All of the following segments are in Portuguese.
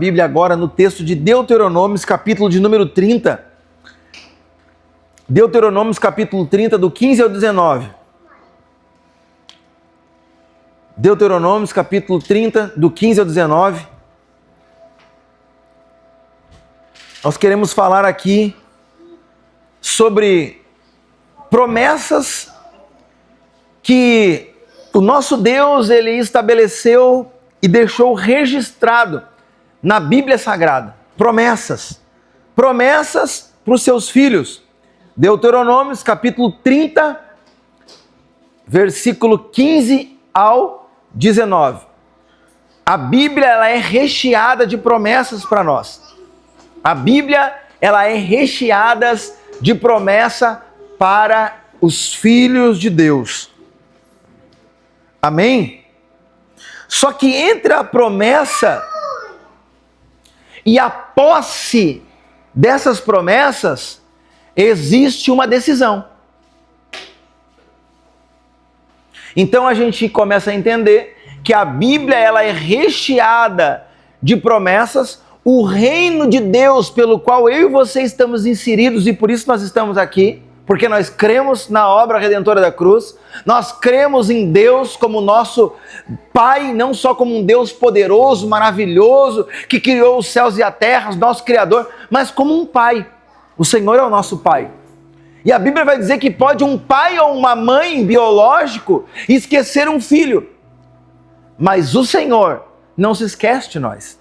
Bíblia agora no texto de Deuteronômios, capítulo de número 30. Deuteronômios, capítulo 30, do 15 ao 19. Deuteronômios, capítulo 30, do 15 ao 19. Nós queremos falar aqui sobre promessas que o nosso Deus, ele estabeleceu e deixou registrado na Bíblia Sagrada. Promessas para os seus filhos. Deuteronômios, capítulo 30, versículo 15 ao 19. A Bíblia, ela é recheada de promessas para nós. A Bíblia, ela é recheada de promessa para os filhos de Deus. Amém? Só que entre a promessa e a posse dessas promessas, existe uma decisão. Então a gente começa a entender que a Bíblia, ela é recheada de promessas. O reino de Deus pelo qual eu e você estamos inseridos, e por isso nós estamos aqui, porque nós cremos na obra redentora da cruz, nós cremos em Deus como nosso Pai, não só como um Deus poderoso, maravilhoso, que criou os céus e a terra, nosso Criador, mas como um Pai. O Senhor é o nosso Pai. E a Bíblia vai dizer que pode um pai ou uma mãe biológico esquecer um filho, mas o Senhor não se esquece de nós.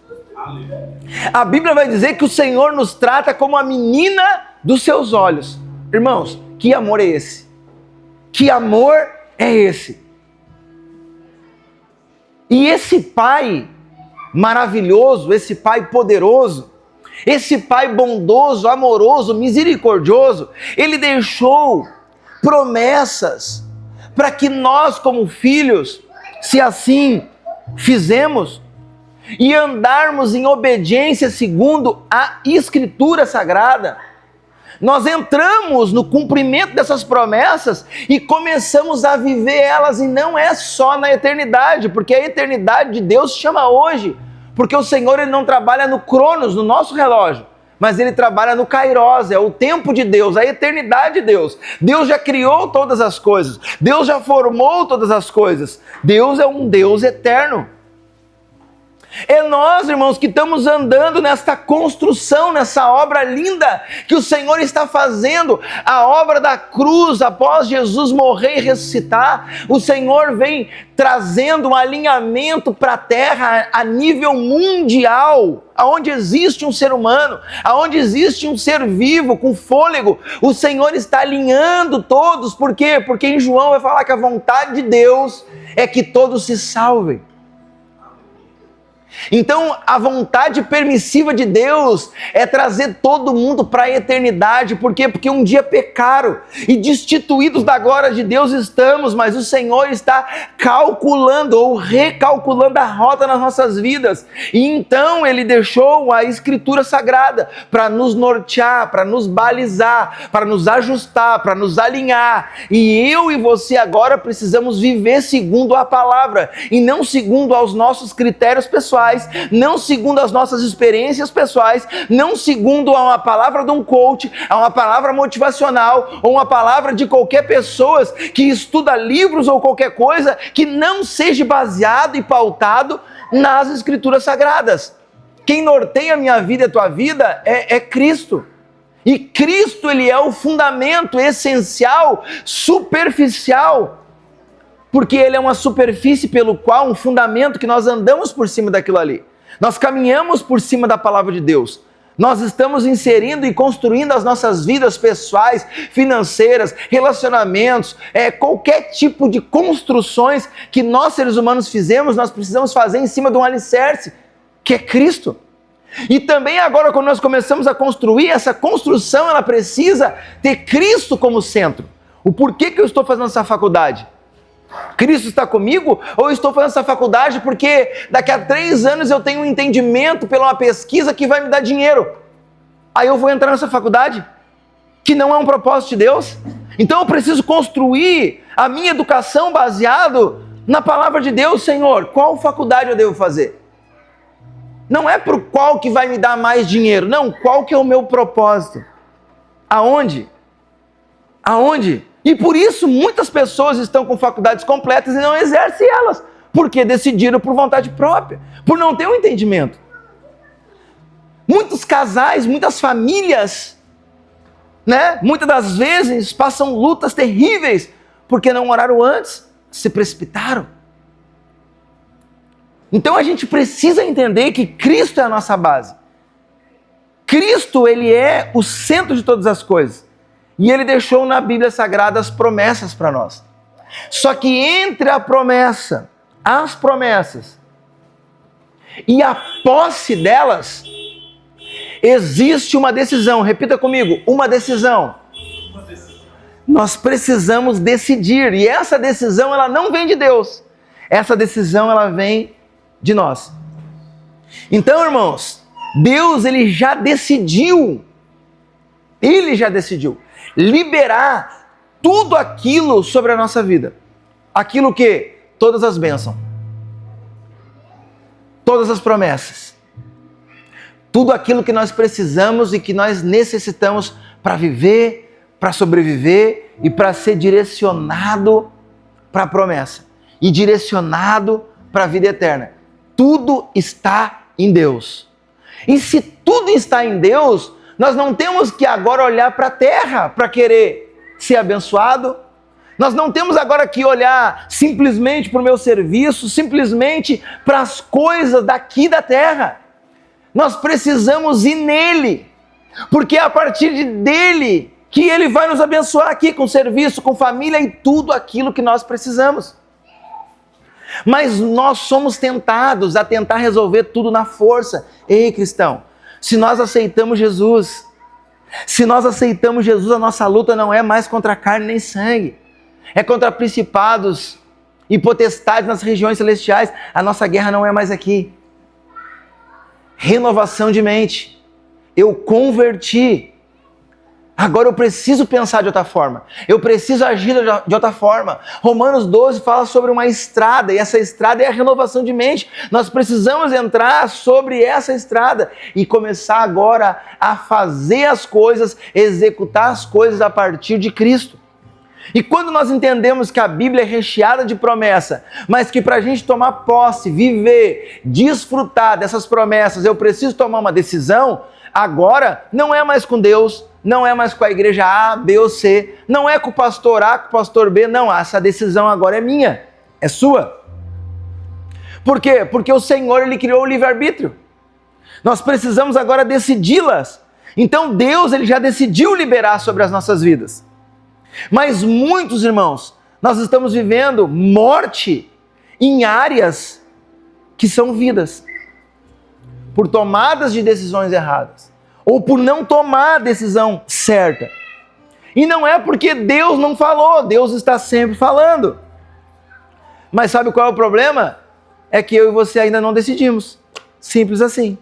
A Bíblia vai dizer que o Senhor nos trata como a menina dos seus olhos. Irmãos, que amor é esse? Que amor é esse? E esse Pai maravilhoso, esse Pai poderoso, esse Pai bondoso, amoroso, misericordioso, Ele deixou promessas para que nós, como filhos, se assim fizemos, e andarmos em obediência segundo a Escritura Sagrada, nós entramos no cumprimento dessas promessas e começamos a viver elas, e não é só na eternidade, porque a eternidade de Deus se chama hoje, porque o Senhor, ele não trabalha no Cronos, no nosso relógio, mas ele trabalha no Kairos, é o tempo de Deus, a eternidade de Deus. Deus já criou todas as coisas, Deus já formou todas as coisas, Deus é um Deus eterno. É nós, irmãos, que estamos andando nesta construção, nessa obra linda que o Senhor está fazendo, a obra da cruz. Após Jesus morrer e ressuscitar, o Senhor vem trazendo um alinhamento para a terra a nível mundial, aonde existe um ser humano, aonde existe um ser vivo com fôlego, o Senhor está alinhando todos. Por quê? Porque em João vai falar que a vontade de Deus é que todos se salvem. Então, a vontade permissiva de Deus é trazer todo mundo para a eternidade. Por quê? Porque um dia pecaram e destituídos da glória de Deus estamos, mas o Senhor está calculando ou recalculando a rota nas nossas vidas. E então Ele deixou a Escritura Sagrada para nos nortear, para nos balizar, para nos ajustar, para nos alinhar. E eu e você agora precisamos viver segundo a palavra e não segundo aos nossos critérios pessoais, não segundo as nossas experiências pessoais, não segundo a uma palavra de um coach, a uma palavra motivacional, ou uma palavra de qualquer pessoa que estuda livros ou qualquer coisa que não seja baseado e pautado nas Escrituras Sagradas. Quem norteia a minha vida e a tua vida é Cristo. E Cristo, Ele é o fundamento essencial, superficial, porque Ele é uma superfície pelo qual, um fundamento que nós andamos por cima daquilo ali. Nós caminhamos por cima da palavra de Deus. Nós estamos inserindo e construindo as nossas vidas pessoais, financeiras, relacionamentos, qualquer tipo de construções que nós seres humanos fizemos, nós precisamos fazer em cima de um alicerce, que é Cristo. E também agora, quando nós começamos a construir, essa construção, ela precisa ter Cristo como centro. O porquê que eu estou fazendo essa faculdade? Cristo está comigo? Ou eu estou fazendo essa faculdade porque daqui a 3 anos eu tenho um entendimento pela uma pesquisa que vai me dar dinheiro? Aí eu vou entrar nessa faculdade, que não é um propósito de Deus? Então eu preciso construir a minha educação baseado na palavra de Deus. Senhor, qual faculdade eu devo fazer? Não é por qual que vai me dar mais dinheiro. Não, qual que é o meu propósito? Aonde? Aonde? E por isso muitas pessoas estão com faculdades completas e não exercem elas. Porque decidiram por vontade própria. Por não ter um entendimento. Muitos casais, muitas famílias, né? Muitas das vezes passam lutas terríveis porque não oraram antes, se precipitaram. Então a gente precisa entender que Cristo é a nossa base. Cristo, ele é o centro de todas as coisas. E ele deixou na Bíblia Sagrada as promessas para nós. Só que entre a promessa, as promessas e a posse delas, existe uma decisão. Repita comigo, uma decisão. Nós precisamos decidir. E essa decisão, ela não vem de Deus. Essa decisão, ela vem de nós. Então, irmãos, Deus, ele já decidiu liberar tudo aquilo sobre a nossa vida. Aquilo que? Todas as bênçãos. Todas as promessas. Tudo aquilo que nós precisamos e que nós necessitamos para viver, para sobreviver e para ser direcionado para a promessa. E direcionado para a vida eterna. Tudo está em Deus. E se tudo está em Deus, nós não temos que agora olhar para a terra para querer ser abençoado. Nós não temos agora que olhar simplesmente para o meu serviço, simplesmente para as coisas daqui da terra. Nós precisamos ir nele, porque é a partir dele que ele vai nos abençoar aqui com serviço, com família e tudo aquilo que nós precisamos. Mas nós somos tentados a tentar resolver tudo na força. Ei, cristão, se nós aceitamos Jesus, a nossa luta não é mais contra carne nem sangue. É contra principados e potestades nas regiões celestiais. A nossa guerra não é mais aqui. Renovação de mente. Eu converti. Agora eu preciso pensar de outra forma. Eu preciso agir de outra forma. Romanos 12 fala sobre uma estrada, e essa estrada é a renovação de mente. Nós precisamos entrar sobre essa estrada e começar agora a fazer as coisas, executar as coisas a partir de Cristo. E quando nós entendemos que a Bíblia é recheada de promessa, mas que para a gente tomar posse, viver, desfrutar dessas promessas, eu preciso tomar uma decisão, agora não é mais com Deus, não é mais com a igreja A, B ou C, não é com o pastor A, com o pastor B, não, essa decisão agora é minha, é sua. Por quê? Porque o Senhor, ele criou o livre-arbítrio. Nós precisamos agora decidi-las. Então Deus, ele já decidiu liberar sobre as nossas vidas. Mas muitos, irmãos, nós estamos vivendo morte em áreas que são vidas, por tomadas de decisões erradas, ou por não tomar a decisão certa. E não é porque Deus não falou, Deus está sempre falando. Mas sabe qual é o problema? É que eu e você ainda não decidimos. Simples assim.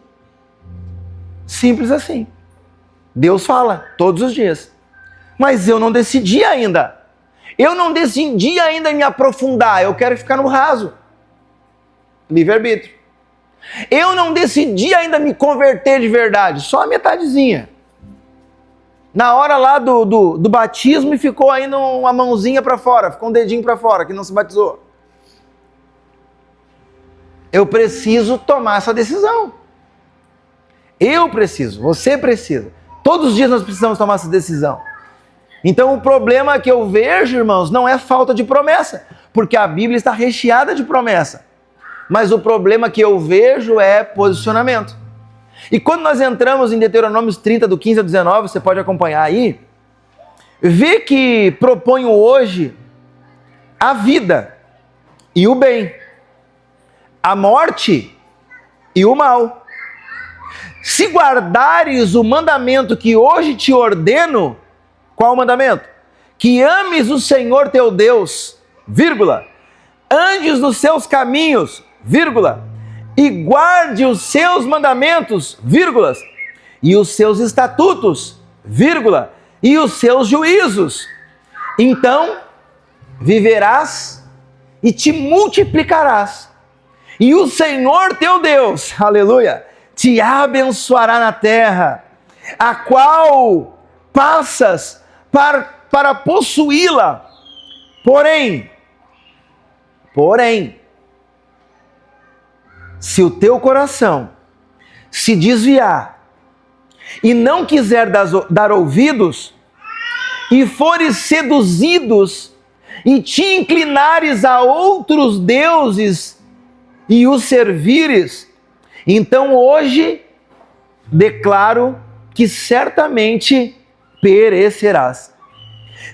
Simples assim. Deus fala todos os dias. Mas eu não decidi ainda. Eu não decidi ainda me aprofundar. Eu quero ficar no raso. Livre-arbítrio. Eu não decidi ainda me converter de verdade. Só a metadezinha. Na hora lá do batismo e ficou ainda uma mãozinha para fora. Ficou um dedinho para fora que não se batizou. Eu preciso tomar essa decisão. Eu preciso. Você precisa. Todos os dias nós precisamos tomar essa decisão. Então o problema que eu vejo, irmãos, não é falta de promessa, porque a Bíblia está recheada de promessa. Mas o problema que eu vejo é posicionamento. E quando nós entramos em Deuteronômio 30, do 15 ao 19, você pode acompanhar aí, vê que proponho hoje a vida e o bem, a morte e o mal. Se guardares o mandamento que hoje te ordeno, qual o mandamento? Que ames o Senhor teu Deus, vírgula, andes nos seus caminhos, vírgula, e guarde os seus mandamentos, vírgulas, e os seus estatutos, vírgula, e os seus juízos. Então viverás e te multiplicarás. E o Senhor teu Deus, aleluia, te abençoará na terra, a qual passas para possuí-la. Porém, se o teu coração se desviar e não quiser dar ouvidos, e fores seduzidos e te inclinares a outros deuses e os servires, então hoje declaro que certamente perecerás.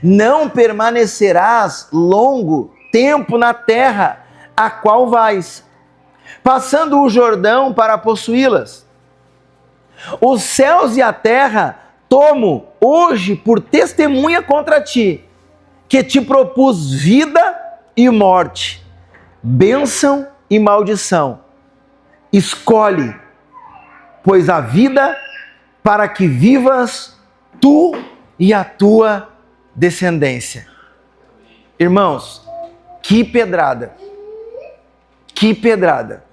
Não permanecerás longo tempo na terra a qual vais, passando o Jordão para possuí-las. Os céus e a terra tomo hoje por testemunha contra ti, que te propus vida e morte, bênção e maldição. Escolhe, pois, a vida para que vivas tu e a tua descendência. Irmãos, que pedrada! Que pedrada!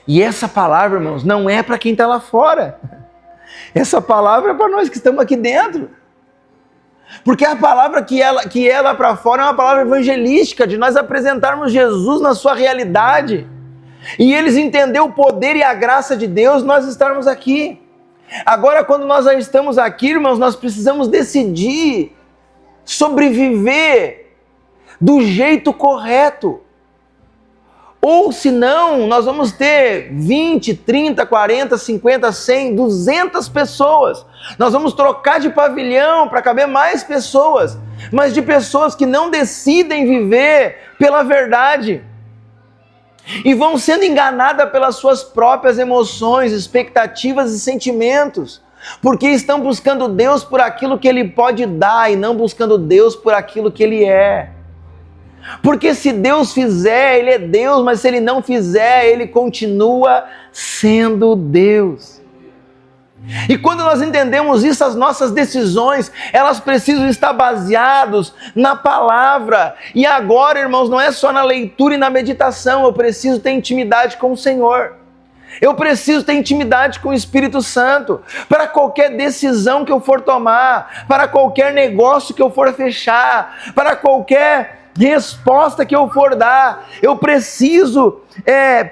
E essa palavra, irmãos, não é para quem está lá fora. Essa palavra é para nós que estamos aqui dentro. Porque a palavra que é lá para fora é uma palavra evangelística, de nós apresentarmos Jesus na sua realidade. E eles entenderam o poder e a graça de Deus, nós estarmos aqui. Agora, quando nós já estamos aqui, irmãos, nós precisamos decidir sobreviver do jeito correto. Ou senão, nós vamos ter 20, 30, 40, 50, 100, 200 pessoas. Nós vamos trocar de pavilhão para caber mais pessoas, mas de pessoas que não decidem viver pela verdade. E vão sendo enganadas pelas suas próprias emoções, expectativas e sentimentos. Porque estão buscando Deus por aquilo que Ele pode dar e não buscando Deus por aquilo que Ele é. Porque se Deus fizer, Ele é Deus, mas se Ele não fizer, Ele continua sendo Deus. E quando nós entendemos isso, as nossas decisões, elas precisam estar baseadas na palavra. E agora, irmãos, não é só na leitura e na meditação, eu preciso ter intimidade com o Senhor. Eu preciso ter intimidade com o Espírito Santo para qualquer decisão que eu for tomar, para qualquer negócio que eu for fechar, para qualquer resposta que eu for dar. Eu preciso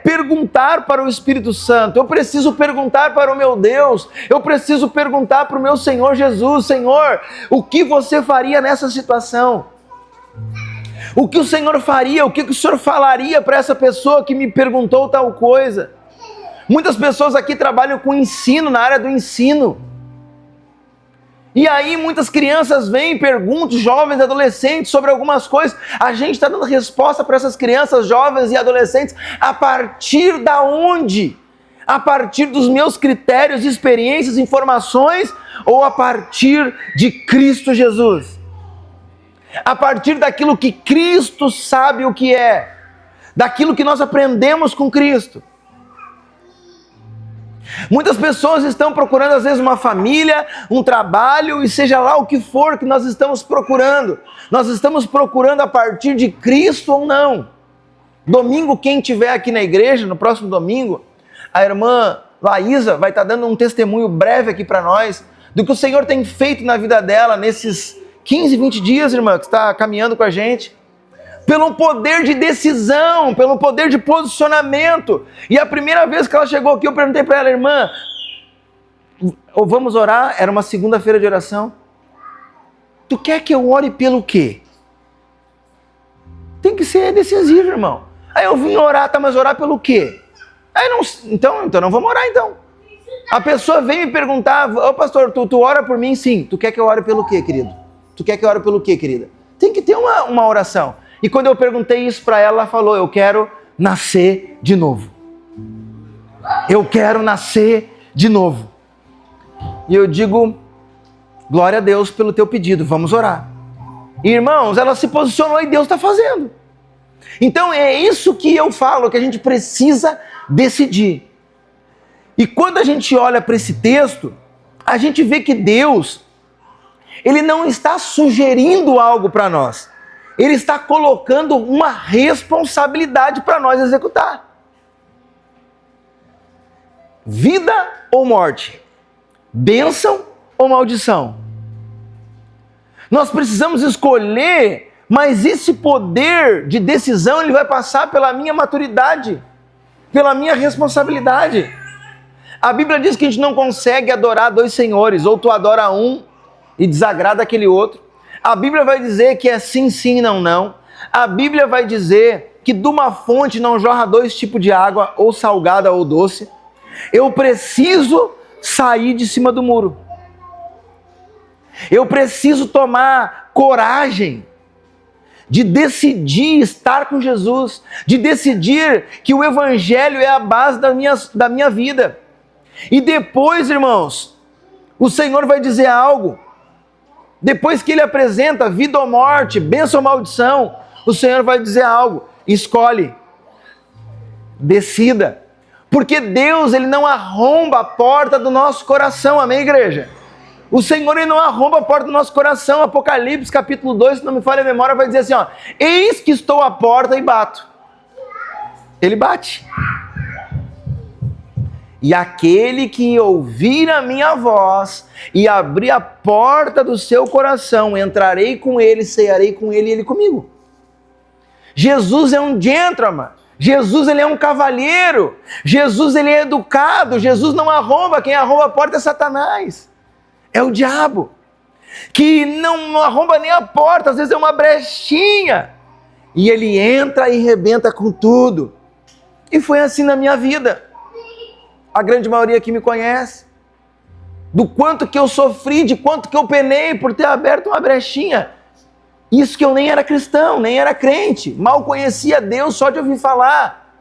perguntar para o Espírito Santo, eu preciso perguntar para o meu Deus, eu preciso perguntar para o meu Senhor Jesus: Senhor, o que você faria nessa situação? O que o Senhor faria? O que o Senhor falaria para essa pessoa que me perguntou tal coisa? Muitas pessoas aqui trabalham com ensino, na área do ensino. E aí muitas crianças vêm e perguntam, jovens e adolescentes, sobre algumas coisas. A gente está dando resposta para essas crianças, jovens e adolescentes, a partir da onde? A partir dos meus critérios, experiências, informações, ou a partir de Cristo Jesus? A partir daquilo que Cristo sabe o que é, daquilo que nós aprendemos com Cristo. Muitas pessoas estão procurando às vezes uma família, um trabalho, e seja lá o que for que nós estamos procurando. Nós estamos procurando a partir de Cristo ou não. Domingo, quem estiver aqui na igreja, no próximo domingo, a irmã Laísa vai estar dando um testemunho breve aqui para nós do que o Senhor tem feito na vida dela nesses 15, 20 dias, irmã, que está caminhando com a gente. Pelo poder de decisão, pelo poder de posicionamento. E a primeira vez que ela chegou aqui, eu perguntei para ela: irmã, vamos orar? Era uma segunda-feira de oração. Tu quer que eu ore pelo quê? Tem que ser decisivo, irmão. Aí eu vim orar, tá, mas orar pelo quê? Aí não, então não vamos orar então. A pessoa vem me perguntar: ô pastor, tu ora por mim? Sim. Tu quer que eu ore pelo quê, querido? Tu quer que eu ore pelo quê, querida? Tem que ter uma oração. E quando eu perguntei isso para ela, ela falou: eu quero nascer de novo. Eu quero nascer de novo. E eu digo: glória a Deus pelo teu pedido, vamos orar. E, irmãos, ela se posicionou e Deus está fazendo. Então é isso que eu falo, que a gente precisa decidir. E quando a gente olha para esse texto, a gente vê que Deus, Ele não está sugerindo algo para nós. Ele está colocando uma responsabilidade para nós executar. Vida ou morte? Bênção ou maldição? Nós precisamos escolher, mas esse poder de decisão ele vai passar pela minha maturidade, pela minha responsabilidade. A Bíblia diz que a gente não consegue adorar dois senhores, ou tu adora um e desagrada aquele outro. A Bíblia vai dizer que é sim, sim, não, não. A Bíblia vai dizer que de uma fonte não jorra dois tipos de água, ou salgada ou doce. Eu preciso sair de cima do muro. Eu preciso tomar coragem de decidir estar com Jesus, de decidir que o Evangelho é a base da minha vida. E depois, irmãos, o Senhor vai dizer algo. Depois que Ele apresenta vida ou morte, bênção ou maldição, o Senhor vai dizer algo. Escolhe, decida. Porque Deus, Ele não arromba a porta do nosso coração, amém, igreja? O Senhor, Ele não arromba a porta do nosso coração. Apocalipse, capítulo 2, se não me falha a memória, vai dizer assim, ó, eis que estou à porta e bato. Ele bate. E aquele que ouvir a minha voz e abrir a porta do seu coração, entrarei com ele, cearei com ele e ele comigo. Jesus é um gentleman. Jesus, ele é um cavalheiro. Jesus, ele é educado. Jesus não arromba. Quem arromba a porta é Satanás. É o diabo. Que não arromba nem a porta. Às vezes é uma brechinha. E ele entra e rebenta com tudo. E foi assim na minha vida. A grande maioria que me conhece. Do quanto que eu sofri, de quanto que eu penei por ter aberto uma brechinha. Isso que eu nem era cristão, nem era crente. Mal conhecia Deus só de ouvir falar.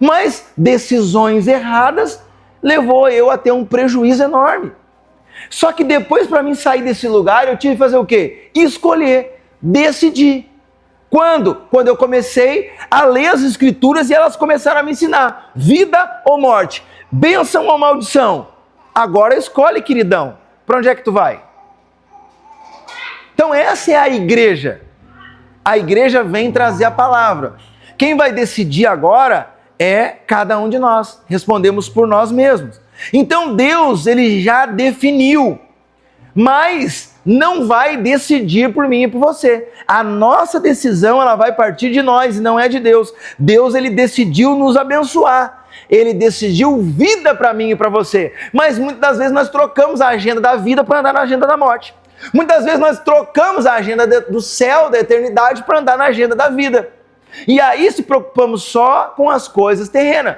Mas decisões erradas levou eu a ter um prejuízo enorme. Só que depois, para mim sair desse lugar, eu tive que fazer o quê? Escolher, decidir. Quando? Quando eu comecei a ler as Escrituras e elas começaram a me ensinar. Vida ou morte? Bênção ou maldição? Agora escolhe, queridão. Para onde é que tu vai? Então essa é a igreja. A igreja vem trazer a palavra. Quem vai decidir agora é cada um de nós. Respondemos por nós mesmos. Então Deus, ele já definiu, mas não vai decidir por mim e por você. A nossa decisão, ela vai partir de nós e não é de Deus. Deus, ele decidiu nos abençoar. Ele decidiu vida para mim e para você. Mas muitas das vezes nós trocamos a agenda da vida para andar na agenda da morte. Muitas vezes nós trocamos a agenda do céu, da eternidade, para andar na agenda da vida. E aí se preocupamos só com as coisas terrenas.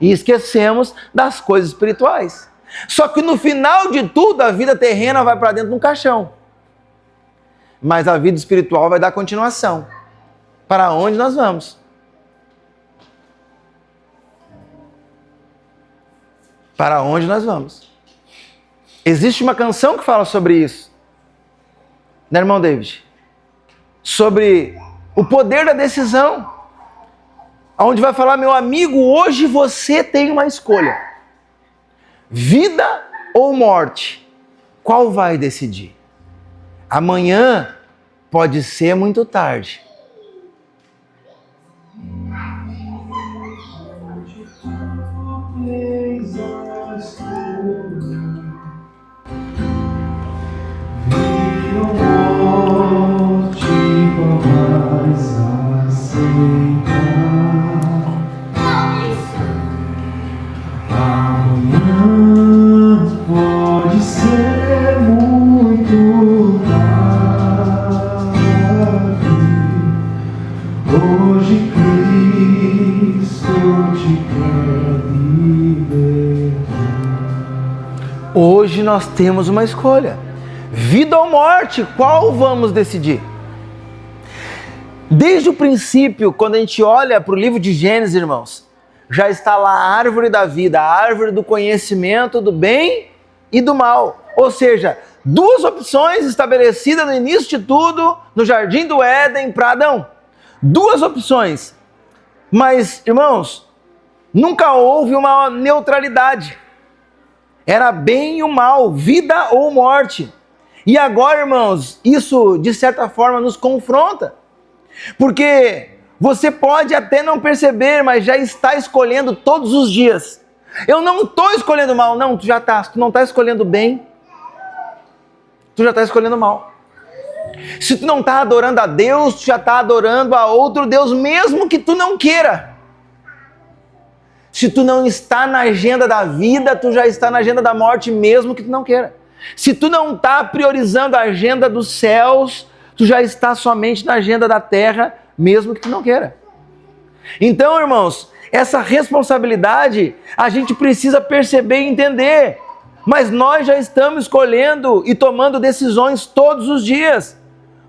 E esquecemos das coisas espirituais. Só que no final de tudo, a vida terrena vai para dentro de um caixão. Mas a vida espiritual vai dar continuação. Para onde nós vamos? Para onde nós vamos? Existe uma canção que fala sobre isso. Né, irmão David? Sobre o poder da decisão. Onde vai falar, meu amigo, hoje você tem uma escolha. Vida ou morte? Qual vai decidir? Amanhã pode ser muito tarde. Hoje nós temos uma escolha. Vida ou morte, qual vamos decidir? Desde o princípio, quando a gente olha para o livro de Gênesis, irmãos, já está lá a árvore da vida, a árvore do conhecimento do bem e do mal. Ou seja, duas opções estabelecidas no início de tudo, no Jardim do Éden, para Adão. Duas opções. Mas, irmãos, nunca houve uma neutralidade. Era bem e o mal, vida ou morte. E agora, irmãos, isso de certa forma nos confronta. Porque você pode até não perceber, mas já está escolhendo todos os dias Eu não estou escolhendo mal. Não, tu já está. Se tu não está escolhendo bem, tu já está escolhendo mal. Se tu não está adorando a Deus, tu já está adorando a outro Deus, mesmo que tu não queira. Se tu não está na agenda da vida, tu já está na agenda da morte, mesmo que tu não queira. Se tu não está priorizando a agenda dos céus, tu já está somente na agenda da terra, mesmo que tu não queira. Então, irmãos, essa responsabilidade a gente precisa perceber e entender. Mas nós já estamos escolhendo e tomando decisões todos os dias.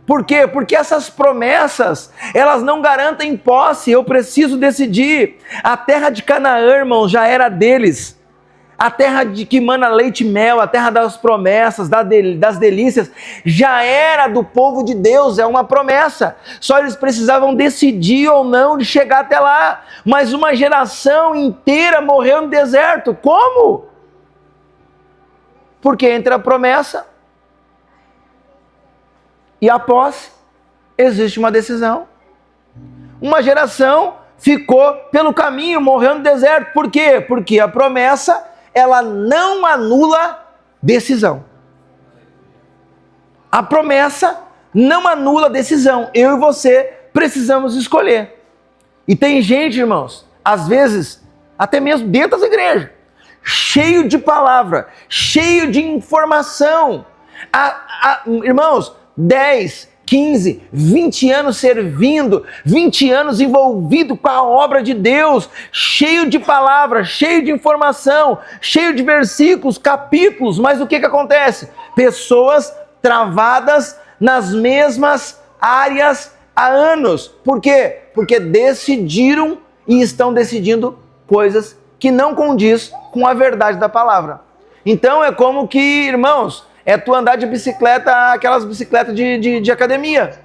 Por quê? Porque essas promessas, elas não garantem posse. Eu preciso decidir. A terra de Canaã, irmãos, já era deles. A terra de que mana leite e mel, a terra das promessas, das delícias, já era do povo de Deus, é uma promessa. Só eles precisavam decidir ou não de chegar até lá. Mas uma geração inteira morreu no deserto. Como? Porque entre a promessa e a posse existe uma decisão. Uma geração ficou pelo caminho, morreu no deserto. Por quê? Porque a promessa, ela não anula decisão. A promessa não anula decisão. Eu e você precisamos escolher. E tem gente, irmãos, às vezes, até mesmo dentro das igrejas, cheio de palavra, cheio de informação. Irmãos, 10, 15, 20 anos servindo, 20 anos envolvido com a obra de Deus, cheio de palavras, cheio de informação, cheio de versículos, capítulos, mas o que acontece? Pessoas travadas nas mesmas áreas há anos. Por quê? Porque decidiram e estão decidindo coisas que não condiz com a verdade da palavra. Então é como que, irmãos, é tu andar de bicicleta, aquelas bicicletas de academia.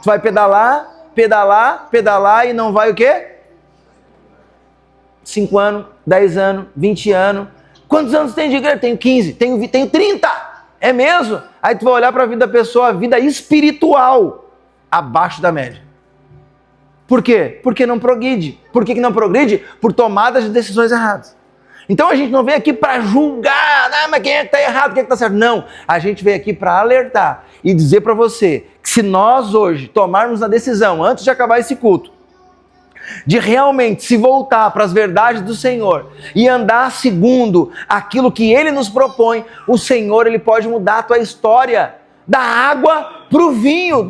Tu vai pedalar, pedalar, pedalar e não vai o quê? 5 anos, 10 anos, 20 anos. Quantos anos tem de igreja? Tenho 15, tenho 30. É mesmo? Aí tu vai olhar para a vida da pessoa, a vida espiritual, abaixo da média. Por quê? Porque não progride. Por que não progride? Por tomadas de decisões erradas. Então a gente não vem aqui para julgar, mas quem é que está errado, quem é que está certo? Não, a gente veio aqui para alertar e dizer para você que se nós hoje tomarmos a decisão, antes de acabar esse culto, de realmente se voltar para as verdades do Senhor e andar segundo aquilo que Ele nos propõe, o Senhor, Ele pode mudar a tua história, da água para o vinho,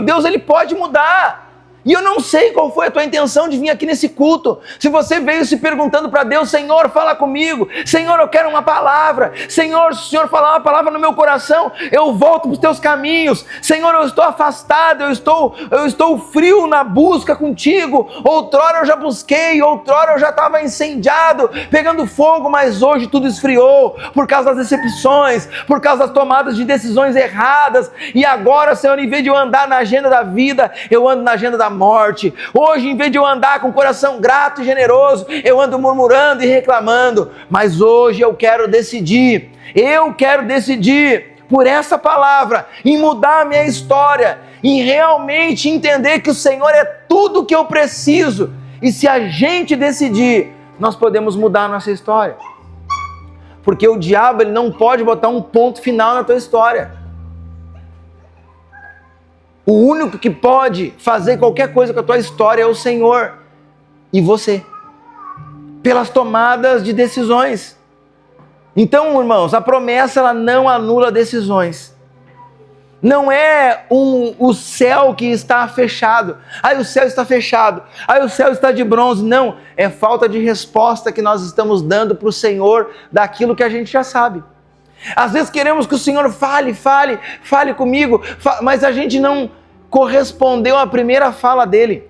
Deus, Ele pode mudar. E eu não sei qual foi a tua intenção de vir aqui nesse culto. Se você veio se perguntando para Deus, Senhor, fala comigo. Senhor, eu quero uma palavra. Senhor, se o Senhor falar uma palavra no meu coração, eu volto para os teus caminhos. Senhor, eu estou afastado, eu estou frio na busca contigo. Outrora eu já busquei, outrora eu já estava incendiado, pegando fogo, mas hoje tudo esfriou por causa das decepções, por causa das tomadas de decisões erradas. E agora, Senhor, em vez de eu andar na agenda da vida, eu ando na agenda da morte. Hoje, em vez de eu andar com o coração grato e generoso, eu ando murmurando e reclamando. Mas hoje eu quero decidir por essa palavra, em mudar a minha história, em realmente entender que o Senhor é tudo o que eu preciso. E se a gente decidir, nós podemos mudar a nossa história. Porque o diabo, ele não pode botar um ponto final na tua história. O único que pode fazer qualquer coisa com a tua história é o Senhor e você, pelas tomadas de decisões. Então, irmãos, a promessa, ela não anula decisões. Não é o céu que está fechado. Aí o céu está fechado. Aí o céu está de bronze. Não, é falta de resposta que nós estamos dando para o Senhor daquilo que a gente já sabe. Às vezes queremos que o Senhor fale comigo, mas a gente não correspondeu à primeira fala dele.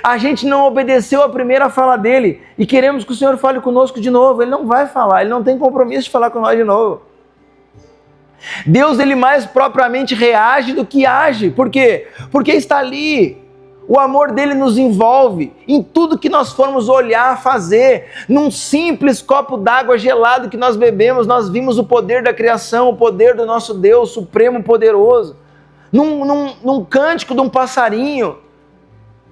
A gente não obedeceu à primeira fala dele e queremos que o Senhor fale conosco de novo. Ele não vai falar, ele não tem compromisso de falar com nós de novo. Deus, ele mais propriamente reage do que age. Por quê? Porque está ali. O amor dele nos envolve em tudo que nós formos olhar, fazer. Num simples copo d'água gelado que nós bebemos, nós vimos o poder da criação, o poder do nosso Deus supremo poderoso. Num cântico de um passarinho,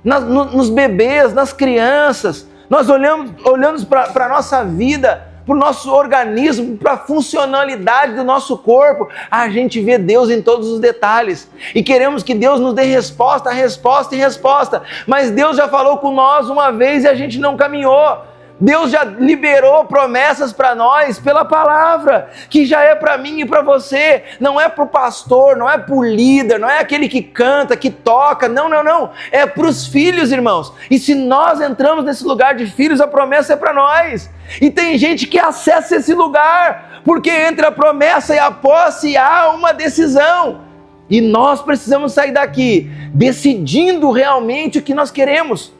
nos bebês, nas crianças, Nós olhamos para a nossa vida, para o nosso organismo, para a funcionalidade do nosso corpo, a gente vê Deus em todos os detalhes. E queremos que Deus nos dê resposta, resposta e resposta. Mas Deus já falou com nós uma vez e a gente não caminhou. Deus já liberou promessas para nós pela palavra, que já é para mim e para você. Não é para o pastor, não é para o líder, não é aquele que canta, que toca. Não, não, não. É para os filhos, irmãos. E se nós entramos nesse lugar de filhos, a promessa é para nós. E tem gente que acessa esse lugar, porque entre a promessa e a posse há uma decisão. E nós precisamos sair daqui decidindo realmente o que nós queremos.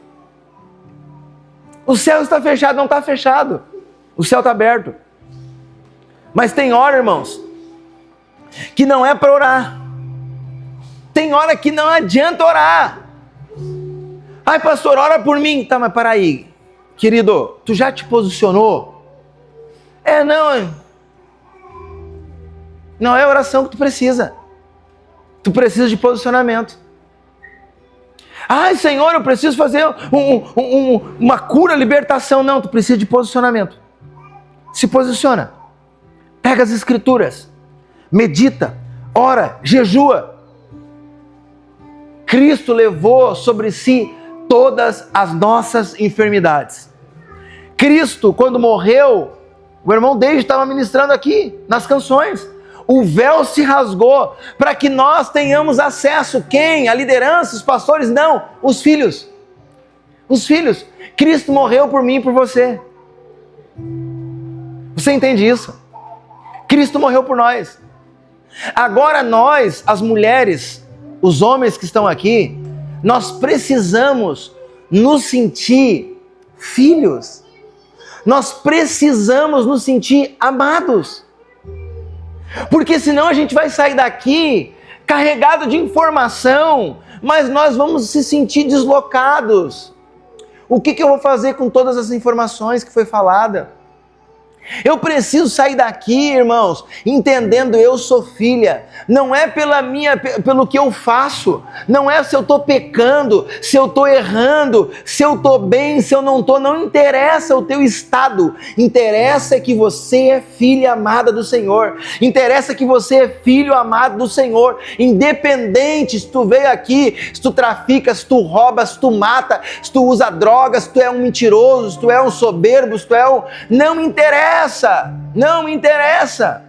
O céu está fechado, não está fechado. O céu está aberto. Mas tem hora, irmãos, que não é para orar. Tem hora que não adianta orar. Ai, pastor, ora por mim. Tá, mas para aí. Querido, tu já te posicionou? Não é a oração que tu precisa. Tu precisa de posicionamento. Ai, Senhor, eu preciso fazer uma cura, libertação. Não, tu precisa de posicionamento. Se posiciona. Pega as escrituras. Medita. Ora. Jejua. Cristo levou sobre si todas as nossas enfermidades. Cristo, quando morreu, o irmão David estava ministrando aqui, nas canções. O véu se rasgou para que nós tenhamos acesso. Quem? A liderança, os pastores? Não, os filhos. Os filhos. Cristo morreu por mim e por você. Você entende isso? Cristo morreu por nós. Agora nós, as mulheres, os homens que estão aqui, nós precisamos nos sentir filhos. Nós precisamos nos sentir amados. Porque senão a gente vai sair daqui carregado de informação, mas nós vamos se sentir deslocados. O que eu vou fazer com todas as informações que foi falada? Eu preciso sair daqui, irmãos, entendendo eu sou filha. Não é pelo que eu faço, não é se eu estou pecando, se eu estou errando, se eu estou bem, se eu não estou. Não interessa o teu estado. Interessa que você é filha amada do Senhor. Interessa que você é filho amado do Senhor. Independente se tu veio aqui, se tu trafica, se tu rouba, se tu mata, se tu usa drogas, se tu é um mentiroso, se tu é um soberbo, se tu é um... Não interessa. Não interessa.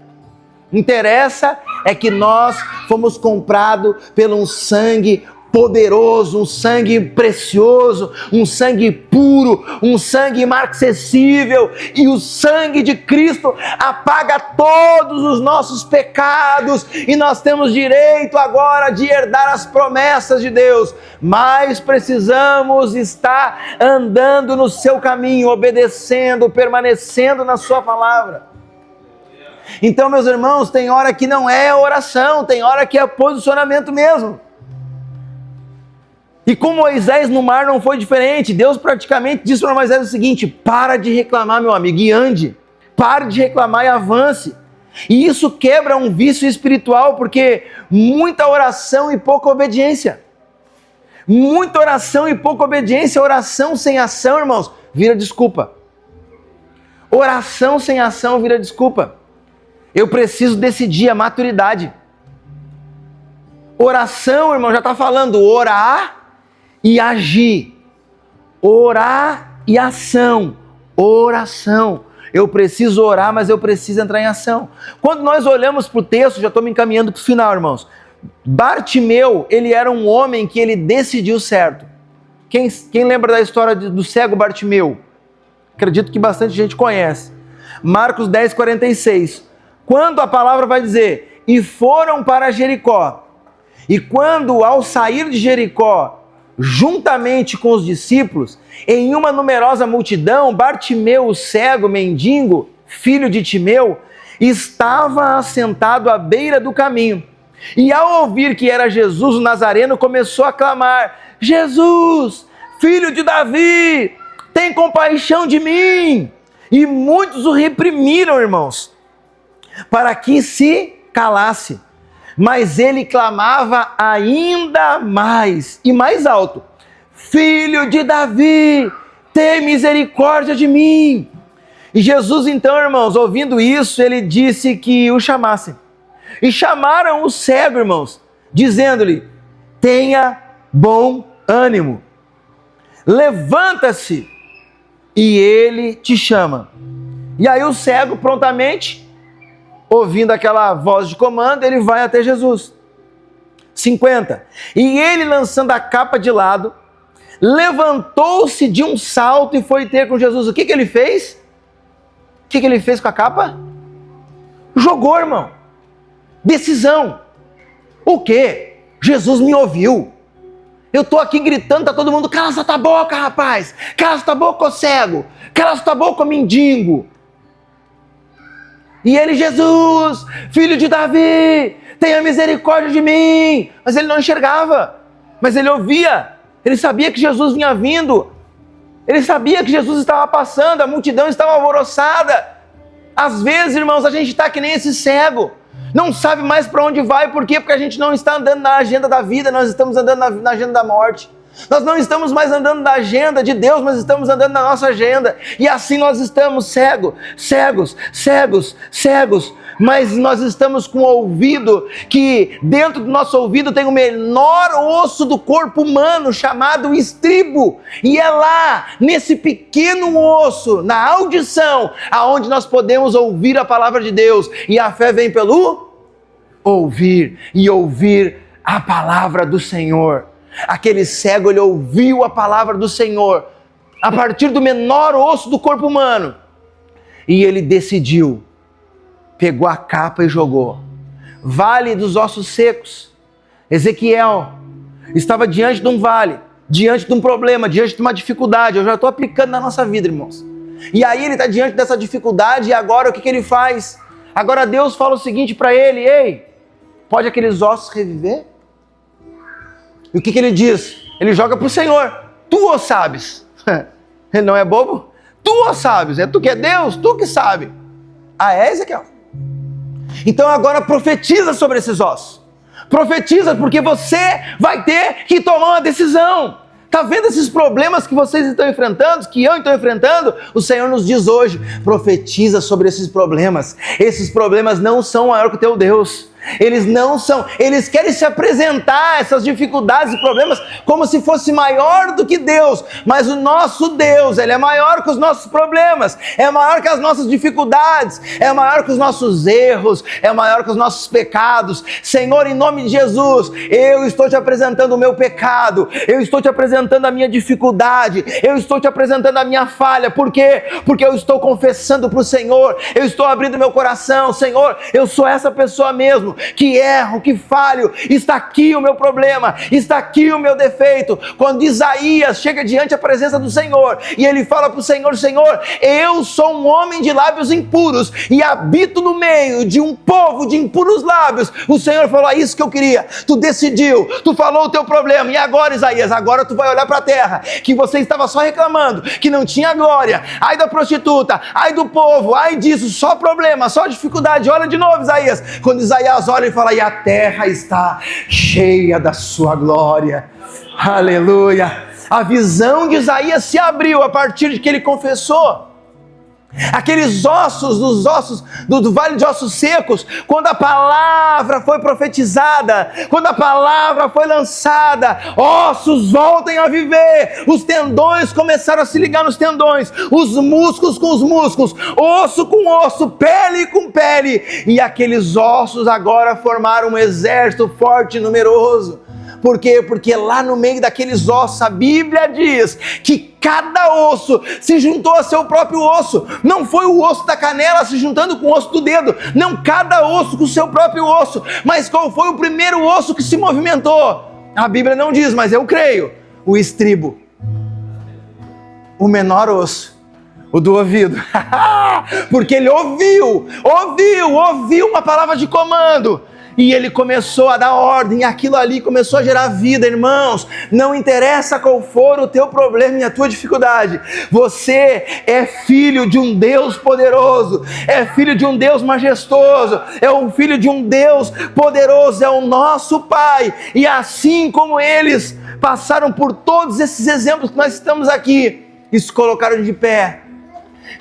Interessa é que nós fomos comprados pelo um sangue poderoso, um sangue precioso, um sangue puro, um sangue inacessível, e o sangue de Cristo apaga todos os nossos pecados, e nós temos direito agora de herdar as promessas de Deus, mas precisamos estar andando no seu caminho, obedecendo, permanecendo na sua palavra. Então, meus irmãos, tem hora que não é oração, tem hora que é posicionamento mesmo. E com Moisés no mar não foi diferente. Deus praticamente disse para Moisés o seguinte: para de reclamar, meu amigo, e ande. Pare de reclamar e avance. E isso quebra um vício espiritual, porque muita oração e pouca obediência. Muita oração e pouca obediência. Oração sem ação, irmãos, vira desculpa. Oração sem ação vira desculpa. Eu preciso decidir a maturidade. Oração, irmão, já está falando orar e agir. Orar e ação. Oração. Eu preciso orar, mas eu preciso entrar em ação. Quando nós olhamos para o texto, já estou me encaminhando para o final, irmãos. Bartimeu, ele era um homem que ele decidiu certo. Quem lembra da história do cego Bartimeu? Acredito que bastante gente conhece. Marcos 10:46. Quando a palavra vai dizer, e foram para Jericó. E quando ao sair de Jericó, juntamente com os discípulos, em uma numerosa multidão, Bartimeu, o cego, mendigo, filho de Timeu, estava assentado à beira do caminho. E ao ouvir que era Jesus o Nazareno, começou a clamar: Jesus, filho de Davi, tem compaixão de mim. E muitos o reprimiram, irmãos, para que se calasse. Mas ele clamava ainda mais e mais alto: Filho de Davi, tem misericórdia de mim. E Jesus então, irmãos, ouvindo isso, ele disse que o chamassem. E chamaram o cego, irmãos, dizendo-lhe: tenha bom ânimo, levanta-se, e ele te chama. E aí o cego, prontamente, ouvindo aquela voz de comando, ele vai até Jesus. 50. E ele, lançando a capa de lado, levantou-se de um salto e foi ter com Jesus. O que ele fez? O que ele fez com a capa? Jogou, irmão. Decisão. O quê? Jesus me ouviu. Eu estou aqui gritando, está todo mundo: cala essa tua boca, rapaz. Cala essa tua boca, ô cego. Cala essa tua boca, ô mendigo. E ele: Jesus, filho de Davi, tenha misericórdia de mim. Mas ele não enxergava. Mas ele ouvia. Ele sabia que Jesus vinha vindo. Ele sabia que Jesus estava passando. A multidão estava alvoroçada. Às vezes, irmãos, a gente está que nem esse cego. Não sabe mais para onde vai. Por quê? Porque a gente não está andando na agenda da vida. Nós estamos andando na agenda da morte. Nós não estamos mais andando na agenda de Deus, mas estamos andando na nossa agenda. E assim nós estamos cegos. Mas nós estamos com o ouvido, que dentro do nosso ouvido tem o menor osso do corpo humano, chamado estribo. E é lá, nesse pequeno osso, na audição, aonde nós podemos ouvir a palavra de Deus. E a fé vem pelo ouvir, e ouvir a palavra do Senhor. Aquele cego, ele ouviu a palavra do Senhor a partir do menor osso do corpo humano. E ele decidiu, pegou a capa e jogou. Vale dos ossos secos. Ezequiel estava diante de um vale, diante de um problema, diante de uma dificuldade. Eu já estou aplicando na nossa vida, irmãos. E aí ele está diante dessa dificuldade, e agora o que ele faz? Agora Deus fala o seguinte para ele: ei, pode aqueles ossos reviver? E o que ele diz? Ele joga para o Senhor: tu o sabes. Ele não é bobo? Tu o sabes. É tu que é Deus, tu que sabe. Ah, é, Ezequiel? Então agora profetiza sobre esses ossos. Profetiza, porque você vai ter que tomar uma decisão. Está vendo esses problemas que vocês estão enfrentando, que eu estou enfrentando? O Senhor nos diz hoje: profetiza sobre esses problemas. Esses problemas não são maior que o teu Deus. Eles não são, eles querem se apresentar, essas dificuldades e problemas, como se fosse maior do que Deus. Mas o nosso Deus, Ele é maior que os nossos problemas, é maior que as nossas dificuldades, é maior que os nossos erros, é maior que os nossos pecados. Senhor, em nome de Jesus, eu estou te apresentando o meu pecado, eu estou te apresentando a minha dificuldade, eu estou te apresentando a minha falha. Por quê? Porque eu estou confessando para o Senhor, eu estou abrindo meu coração. Senhor, eu sou essa pessoa mesmo, que erro, que falho. Está aqui o meu problema, está aqui o meu defeito. Quando Isaías chega diante da presença do Senhor e ele fala para o Senhor: Senhor, eu sou um homem de lábios impuros e habito no meio de um povo de impuros lábios. O Senhor falou: é isso que eu queria. Tu decidiu, tu falou o teu problema, e agora, Isaías, agora tu vai olhar para a terra, que você estava só reclamando, que não tinha glória. Ai da prostituta, ai do povo, ai disso, só problema, só dificuldade. Olha de novo, Isaías. Quando Isaías olha e fala: e a terra está cheia da sua glória. Aleluia. A visão de Isaías se abriu a partir de que ele confessou. Aqueles ossos, dos ossos do vale de ossos secos, quando a palavra foi profetizada, quando a palavra foi lançada, ossos voltem a viver, os tendões começaram a se ligar nos tendões, os músculos com os músculos, osso com osso, pele com pele, e aqueles ossos agora formaram um exército forte e numeroso. Por quê? Porque lá no meio daqueles ossos, a Bíblia diz que cada osso se juntou a seu próprio osso. Não foi o osso da canela se juntando com o osso do dedo. Não, cada osso com o seu próprio osso. Mas qual foi o primeiro osso que se movimentou? A Bíblia não diz, mas eu creio. O estribo. O menor osso. O do ouvido. Porque ele ouviu uma palavra de comando. E ele começou a dar ordem, e aquilo ali começou a gerar vida. Irmãos, não interessa qual for o teu problema e a tua dificuldade, você é filho de um Deus poderoso, é filho de um Deus majestoso, é um filho de um Deus poderoso, é o nosso Pai. E assim como eles passaram por todos esses exemplos que nós estamos aqui, e se colocaram de pé.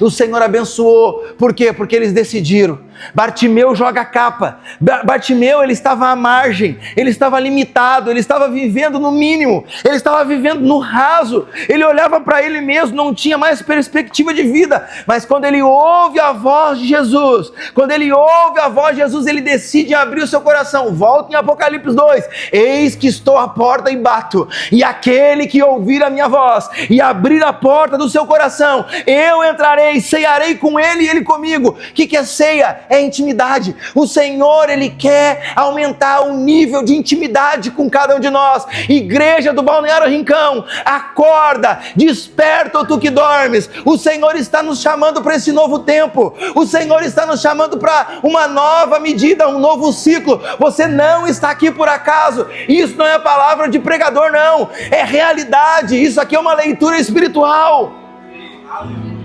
O Senhor abençoou. Por quê? Porque eles decidiram. Bartimeu joga a capa. Bartimeu, ele estava à margem, ele estava limitado, ele estava vivendo no mínimo, ele estava vivendo no raso, ele olhava para ele mesmo, não tinha mais perspectiva de vida. Mas quando ele ouve a voz de Jesus, ele decide abrir o seu coração. Volta em Apocalipse 2: eis que estou à porta e bato, e aquele que ouvir a minha voz e abrir a porta do seu coração, eu entrarei, cearei com ele e ele comigo. O que é ceia? É intimidade. O Senhor, Ele quer aumentar o nível de intimidade com cada um de nós. Igreja do Balneário Rincão, acorda, desperta, tu que dormes. O Senhor está nos chamando para esse novo tempo. O Senhor está nos chamando para uma nova medida, um novo ciclo. Você não está aqui por acaso. Isso não é palavra de pregador, não. É realidade. Isso aqui é uma leitura espiritual.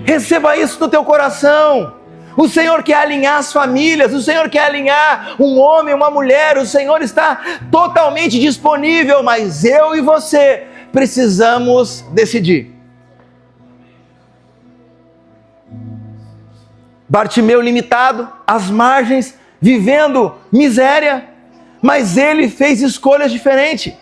Receba isso no teu coração. O Senhor quer alinhar as famílias, o Senhor quer alinhar um homem, uma mulher, o Senhor está totalmente disponível, mas eu e você precisamos decidir. Bartimeu limitado, às margens, vivendo miséria, mas ele fez escolhas diferentes.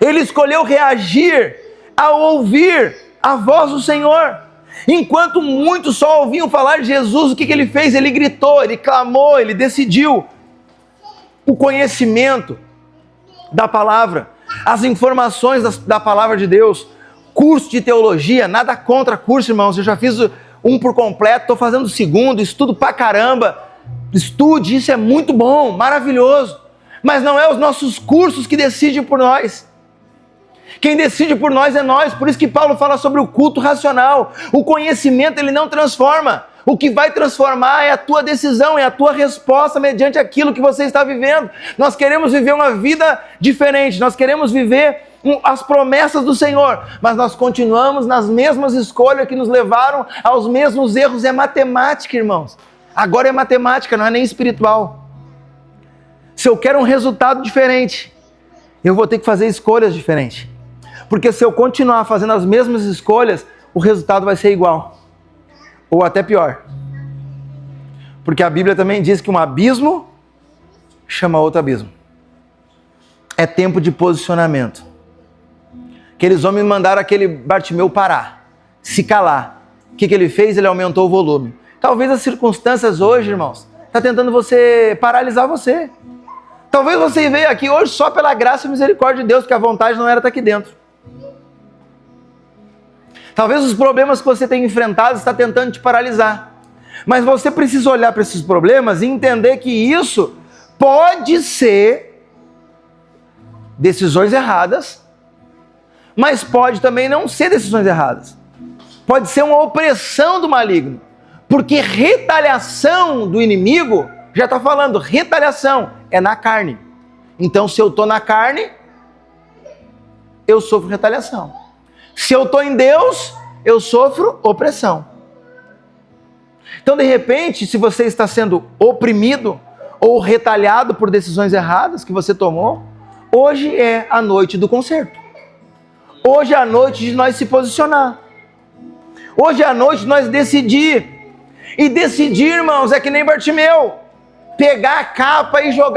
Ele escolheu reagir ao ouvir a voz do Senhor. Enquanto muitos só ouviam falar de Jesus, o que ele fez? Ele gritou, ele clamou, ele decidiu. O conhecimento da palavra, as informações da palavra de Deus, curso de teologia, nada contra curso, irmãos. Eu já fiz um por completo, estou fazendo o segundo, estudo pra caramba. Estude, isso é muito bom, maravilhoso. Mas não é os nossos cursos que decidem por nós. Quem decide por nós é nós. Por isso que Paulo fala sobre o culto racional. O conhecimento, ele não transforma. O que vai transformar é a tua decisão, é a tua resposta mediante aquilo que você está vivendo. Nós queremos viver uma vida diferente, nós queremos viver as promessas do Senhor, mas nós continuamos nas mesmas escolhas que nos levaram aos mesmos erros. É matemática, irmãos. Agora é matemática, não é nem espiritual. Se eu quero um resultado diferente, eu vou ter que fazer escolhas diferentes. Porque se eu continuar fazendo as mesmas escolhas, o resultado vai ser igual. Ou até pior. Porque a Bíblia também diz que um abismo chama outro abismo. É tempo de posicionamento. Aqueles homens mandaram aquele Bartimeu parar, se calar. O que ele fez? Ele aumentou o volume. Talvez as circunstâncias hoje, irmãos, está tentando paralisar você. Talvez você veio aqui hoje só pela graça e misericórdia de Deus, que a vontade não era estar aqui dentro. Talvez os problemas que você tem enfrentado está tentando te paralisar. Mas você precisa olhar para esses problemas e entender que isso pode ser decisões erradas, mas pode também não ser decisões erradas. Pode ser uma opressão do maligno. Porque retaliação do inimigo, já está falando, retaliação é na carne. Então, se eu estou na carne, eu sofro retaliação. Se eu estou em Deus, eu sofro opressão. Então, de repente, se você está sendo oprimido ou retalhado por decisões erradas que você tomou, hoje é a noite do conserto. Hoje é a noite de nós se posicionar. Hoje é a noite de nós decidir. E decidir, irmãos, é que nem Bartimeu. Pegar a capa e jogar